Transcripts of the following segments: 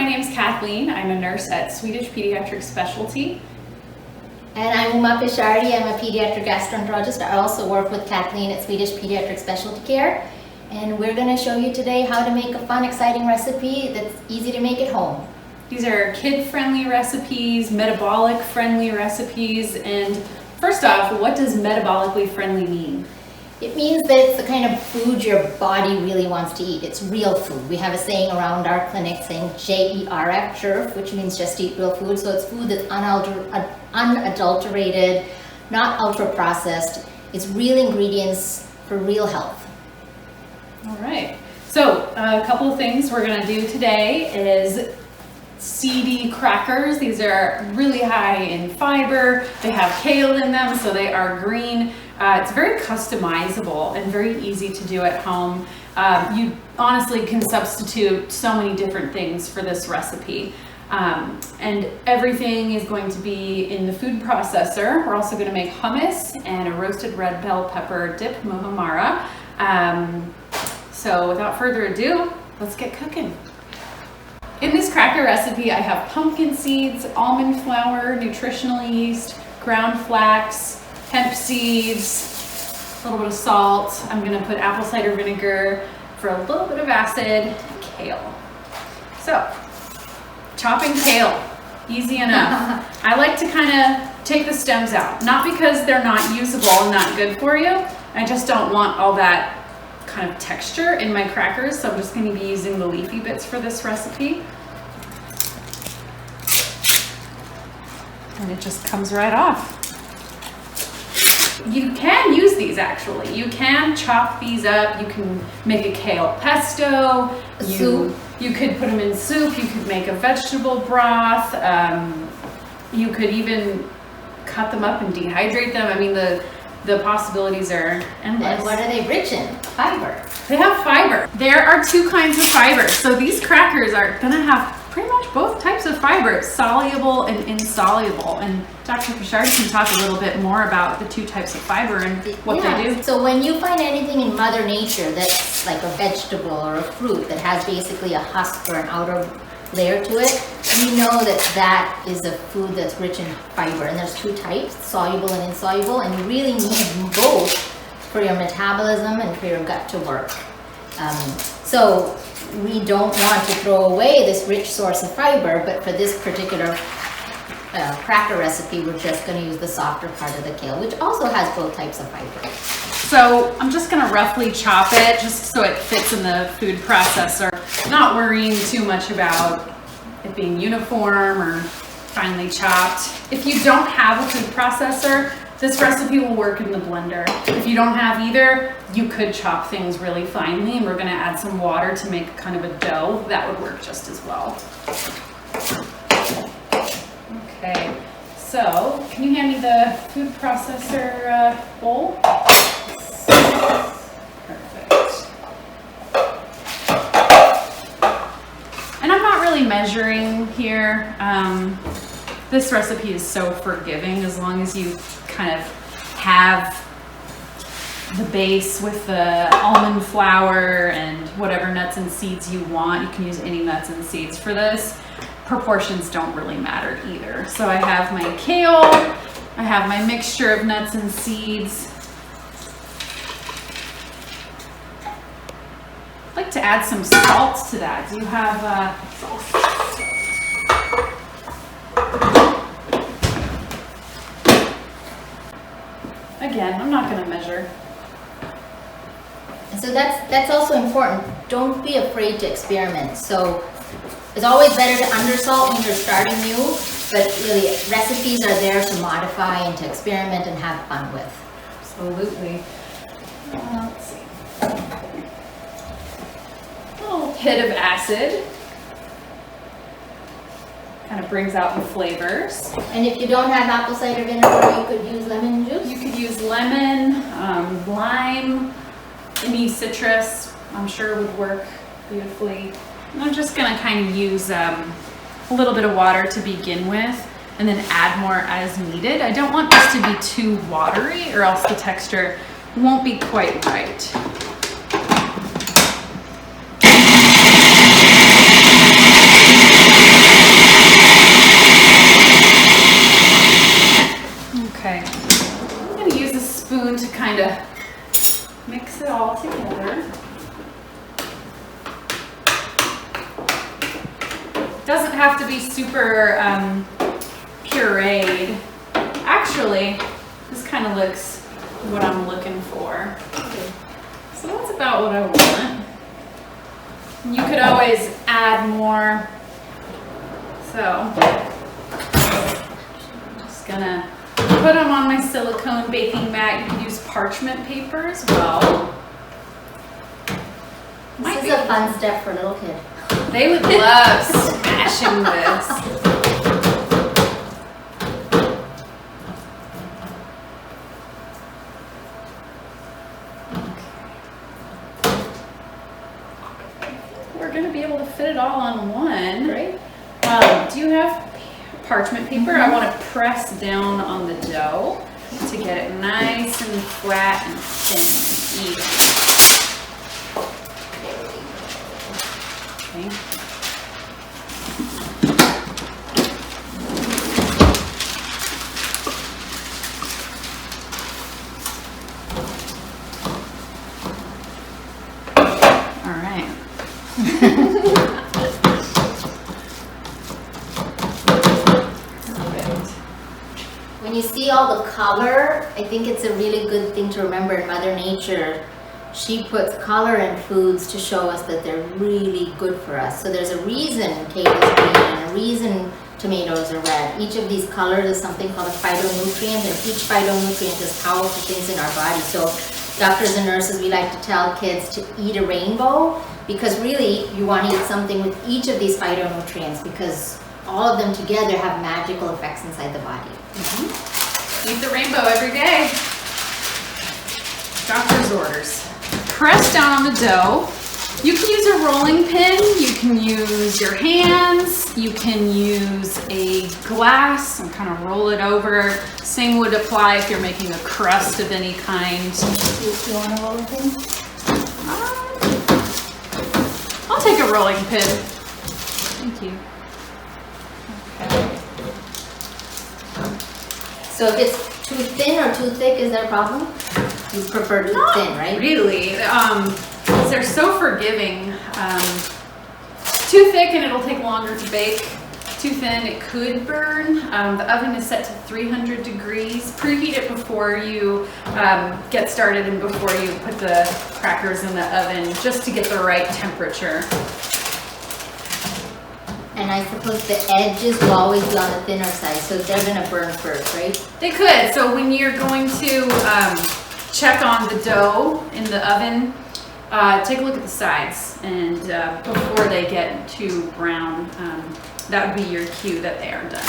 my name is Kathleen. I'm a nurse at Swedish Pediatric Specialty. And I'm Pisharody. I'm a pediatric gastroenterologist. I also work with Kathleen at Swedish Pediatric Specialty Care. And we're going to show you today how to make a fun, exciting recipe that's easy to make at home. These are kid-friendly recipes, metabolic-friendly recipes, and first off, what does metabolically friendly mean? It means that it's the kind of food your body really wants to eat. It's real food. We have a saying around our clinic saying JERF, JERF, which means just eat real food. So it's food that's unadulterated, not ultra-processed. It's real ingredients for real health. All right. So a couple of things we're going to do today is Seedy crackers. These are really high in fiber. They have kale in them, so they are green. It's very customizable and very easy to do at home. You honestly can substitute so many different things for this recipe. And everything is going to be in the food processor. We're also going to make hummus and a roasted red bell pepper dip muhammara. So without further ado, let's get cooking. In this cracker recipe, I have pumpkin seeds, almond flour, nutritional yeast, ground flax, hemp seeds, a little bit of salt. I'm gonna put apple cider vinegar for a little bit of acid, and kale. So, chopping kale, easy enough. I like to kind of take the stems out, not because they're not usable and not good for you. I just don't want all that kind of texture in my crackers, so I'm just going to be using the leafy bits for this recipe. And it just comes right off. You can use these actually. You can chop these up. You can make a kale pesto. Soup. You could put them in soup. You could make a vegetable broth. You could even cut them up and dehydrate them. I mean, the possibilities are endless. And what are they rich in? Fiber. They have fiber. There are two kinds of fiber. So these crackers are gonna have pretty much both types of fiber, soluble and insoluble. And Dr. Pisharody can talk a little bit more about the two types of fiber and what they do. So when you find anything in Mother Nature that's like a vegetable or a fruit that has basically a husk or an outer layer to it, you know that that is a food that's rich in fiber. And there's two types, soluble and insoluble, and you really need both for your metabolism and for your gut to work. So we don't want to throw away this rich source of fiber, but for this particular cracker recipe, we're just going to use the softer part of the kale, which also has both types of fiber. So I'm just going to roughly chop it just so it fits in the food processor, not worrying too much about it being uniform or finely chopped. If you don't have a food processor, this recipe will work in the blender. If you don't have either, you could chop things really finely, and we're going to add some water to make kind of a dough. That would work just as well. Okay, so can you hand me the food processor bowl? Perfect. And I'm not really measuring here. This recipe is so forgiving as long as you kind of have the base with the almond flour and whatever nuts and seeds you want. You can use any nuts and seeds for this. Proportions don't really matter either. So I have my kale, I have my mixture of nuts and seeds. I'd like to add some salt to that. Do you have salt? Again, I'm not going to measure. So that's also important. Don't be afraid to experiment. So it's always better to undersalt when you're starting new, but really recipes are there to modify and to experiment and have fun with. Absolutely. Let's see. A little hit of acid. Kind of brings out the flavors. And if you don't have apple cider vinegar, you could use lemon juice. You could use lemon, lime, any citrus, I'm sure would work beautifully. And I'm just gonna kind of use a little bit of water to begin with and then add more as needed. I don't want this to be too watery or else the texture won't be quite right. Doesn't have to be super pureed. Actually, this kind of looks what I'm looking for. So that's about what I want. You could always add more. So I'm just gonna put them on my silicone baking mat. You could use parchment paper as well. This is a fun step for a little kid. They would love smashing this. We're going to be able to fit it all on one. Right? Do you have parchment paper? I want to press down on the dough to get it nice and flat and thin and even. Okay. All right. Perfect. When you see all the color, I think it's a really good thing to remember in Mother Nature. She puts color in foods to show us that they're really good for us. So there's a reason kale is green and a reason tomatoes are red. Each of these colors is something called a phytonutrient, and each phytonutrient is powerful things in our body. So doctors and nurses, we like to tell kids to eat a rainbow, because really you want to eat something with each of these phytonutrients, because all of them together have magical effects inside the body. Eat the rainbow every day. Doctor's orders. Press down on the dough. You can use a rolling pin, you can use your hands, you can use a glass and kind of roll it over. Same would apply if you're making a crust of any kind. You want a rolling pin? I'll take a rolling pin. Thank you. Okay. So if it's too thin or too thick, is there a problem? You prefer too thin, right? Really. They're so forgiving. Too thick and it'll take longer to bake. Too thin, it could burn. The oven is set to 300 degrees. Preheat it before you get started and before you put the crackers in the oven, just to get the right temperature. And I suppose the edges will always be on the thinner side, so they're gonna burn first, right? They could. So when you're going to check on the dough in the oven, take a look at the sides, and before they get too brown, that would be your cue that they are done.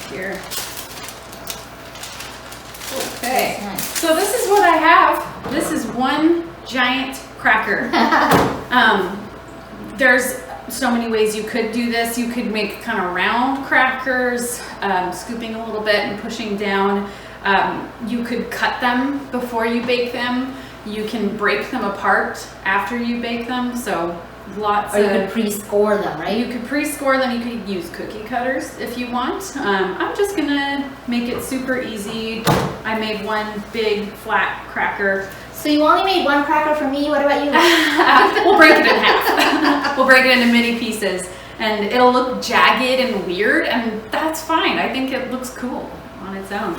Here. Okay. Nice. So this is what I have. This is one giant cracker. There's so many ways you could do this. You could make kind of round crackers, scooping a little bit and pushing down. You could cut them before you bake them. You can break them apart after you bake them. So lots or you could pre-score them, right? You could pre-score them. You could use cookie cutters if you want. I'm just gonna make it super easy. I made one big flat cracker. So you only made one cracker for me. What about you? We'll break it in half. We'll break it into mini pieces, and it'll look jagged and weird, and that's fine. I think it looks cool on its own.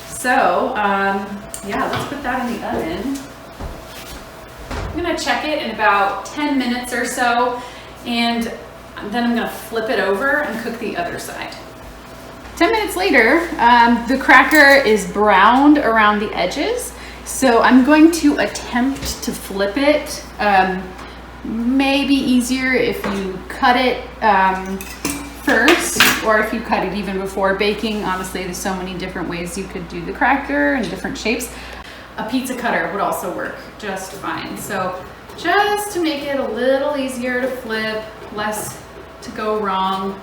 So yeah, let's put that in the oven. I'm gonna check it in about 10 minutes or so, and then I'm gonna flip it over and cook the other side. 10 minutes later, the cracker is browned around the edges. So I'm going to attempt to flip it. Maybe easier if you cut it first, or if you cut it even before baking. Honestly, there's so many different ways you could do the cracker in different shapes. A pizza cutter would also work just fine. So just to make it a little easier to flip, less to go wrong,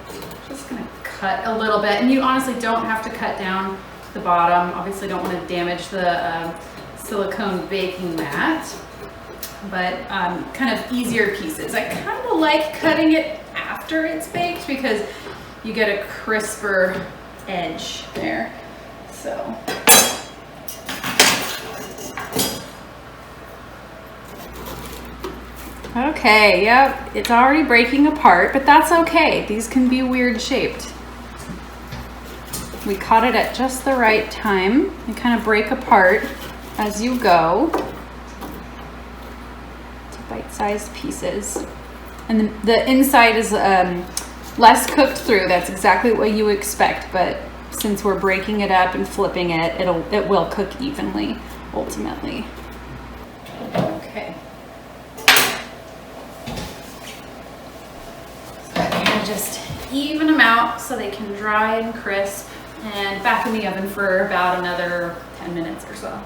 just gonna cut a little bit. And you honestly don't have to cut down the bottom. Obviously don't want to damage the silicone baking mat, but kind of easier pieces. I kind of like cutting it after it's baked because you get a crisper edge there. So Okay, yep, it's already breaking apart, but that's okay. These can be weird shaped. We caught it at just the right time. You kind of break apart as you go to bite-sized pieces. And the inside is less cooked through. That's exactly what you expect, but since we're breaking it up and flipping it, it will cook evenly, ultimately. Okay. So I'm gonna just even them out so they can dry and crisp, and back in the oven for about another 10 minutes or so.